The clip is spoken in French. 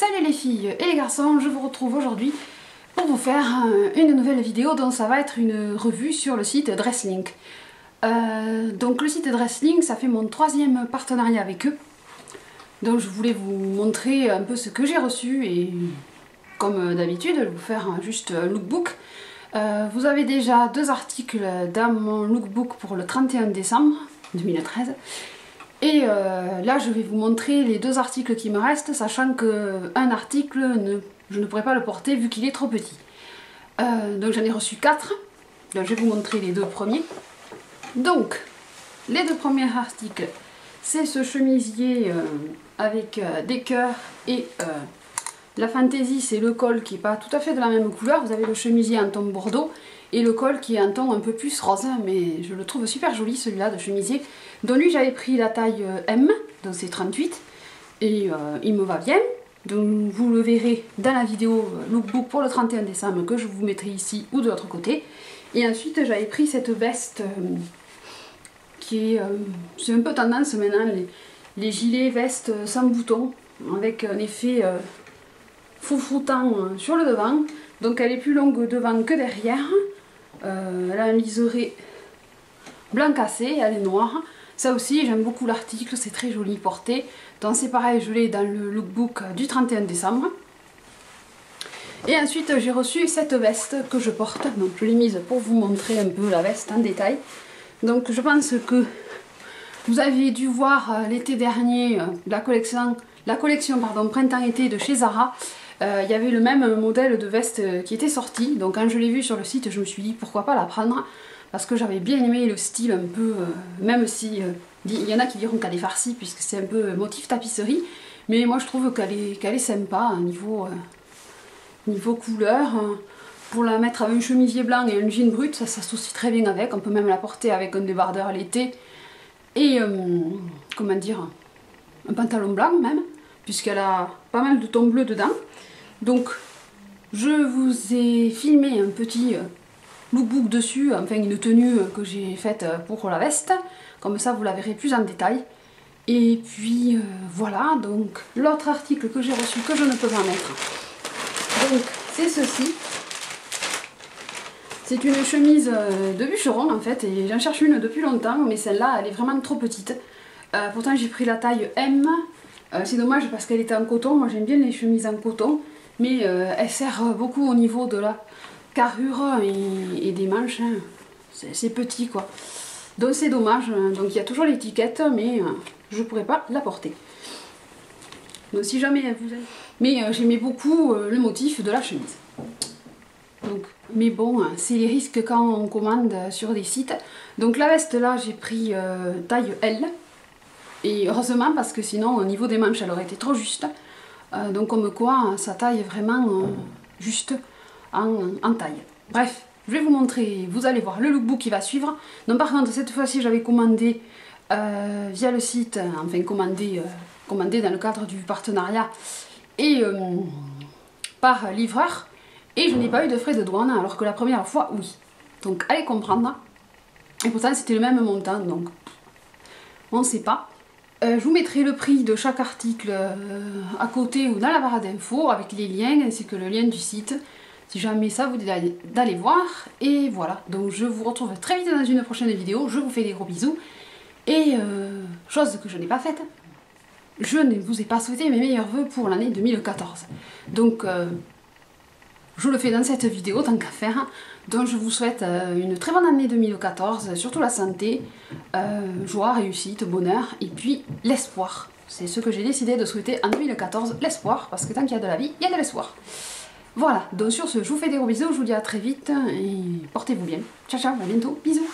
Salut les filles et les garçons, je vous retrouve aujourd'hui pour vous faire une nouvelle vidéo dont ça va être une revue sur le site Dresslink. Donc le site Dresslink, ça fait mon 3e partenariat avec eux. Donc je voulais vous montrer un peu ce que j'ai reçu et comme d'habitude, vous faire juste un lookbook. Vous avez déjà 2 articles dans mon lookbook pour le 31 décembre 2013. Et là je vais vous montrer les 2 articles qui me restent, sachant qu'un article, je ne pourrais pas le porter vu qu'il est trop petit. Donc j'en ai reçu 4, donc je vais vous montrer les 2 premiers. Donc les 2 premiers articles, c'est ce chemisier avec des cœurs et la fantaisie, c'est le col qui n'est pas tout à fait de la même couleur. Vous avez le chemisier en ton bordeaux et le col qui est un ton un peu plus rose, mais je le trouve super joli celui-là de chemisier. Donc lui j'avais pris la taille M, donc c'est 38, et il me va bien. Donc vous le verrez dans la vidéo lookbook pour le 31 décembre que je vous mettrai ici ou de l'autre côté. Et ensuite j'avais pris cette veste qui est, c'est un peu tendance maintenant, les gilets vestes sans boutons, avec un effet froufroutant sur le devant. Donc elle est plus longue devant que derrière. Elle a un liseré blanc cassé, elle est noire. Ça aussi j'aime beaucoup l'article, c'est très joli porté. Donc c'est pareil, je l'ai dans le lookbook du 31 décembre. Et ensuite j'ai reçu cette veste que je porte. Donc je l'ai mise pour vous montrer un peu la veste en détail. Donc je pense que vous avez dû voir l'été dernier la collection printemps-été de chez Zara. Il y avait le même modèle de veste qui était sorti, donc quand je l'ai vu sur le site je me suis dit pourquoi pas la prendre, parce que j'avais bien aimé le style un peu, même si il y en a qui diront qu'elle est farcie puisque c'est un peu motif tapisserie, mais moi je trouve qu'elle est sympa niveau couleur. Pour la mettre avec un chemisier blanc et un jean brut, ça s'associe très bien avec. On peut même la porter avec un débardeur l'été et comment dire, un pantalon blanc même, puisqu'elle a pas mal de tons bleus dedans. Donc je vous ai filmé un petit lookbook dessus, enfin une tenue que j'ai faite pour la veste, comme ça vous la verrez plus en détail. Et puis voilà, donc l'autre article que j'ai reçu que je ne peux pas mettre, donc c'est ceci. C'est une chemise de bûcheron en fait, et j'en cherche une depuis longtemps, mais celle-là elle est vraiment trop petite. Pourtant j'ai pris la taille M. C'est dommage parce qu'elle était en coton, moi j'aime bien les chemises en coton, mais elle sert beaucoup au niveau de la carrure et des manches, hein. C'est petit quoi. Donc c'est dommage, donc il y a toujours l'étiquette, mais je ne pourrais pas la porter. Donc si jamais vous avez... Mais j'aimais beaucoup le motif de la chemise. Donc, mais bon, c'est les risques quand on commande sur des sites. Donc la veste là j'ai pris taille L. Et heureusement parce que sinon au niveau des manches elle aurait été trop juste. Donc comme quoi ça taille vraiment juste en taille. Bref, je vais vous montrer, vous allez voir le lookbook qui va suivre. Donc par contre cette fois-ci j'avais commandé via le site, enfin commandé dans le cadre du partenariat et par livreur. Et je n'ai pas eu de frais de douane alors que la première fois oui. Donc allez comprendre. Et pourtant c'était le même montant, donc on ne sait pas. Je vous mettrai le prix de chaque article à côté ou dans la barre d'infos avec les liens ainsi que le lien du site si jamais ça vous dit d'aller voir. Et voilà, donc je vous retrouve très vite dans une prochaine vidéo. Je vous fais des gros bisous et chose que je n'ai pas faite, je ne vous ai pas souhaité mes meilleurs vœux pour l'année 2014. Donc je le fais dans cette vidéo tant qu'à faire. Donc je vous souhaite une très bonne année 2014, surtout la santé, joie, réussite, bonheur et puis l'espoir. C'est ce que j'ai décidé de souhaiter en 2014, l'espoir, parce que tant qu'il y a de la vie, il y a de l'espoir. Voilà, donc sur ce, je vous fais des gros bisous, je vous dis à très vite et portez-vous bien. Ciao ciao, à bientôt, bisous.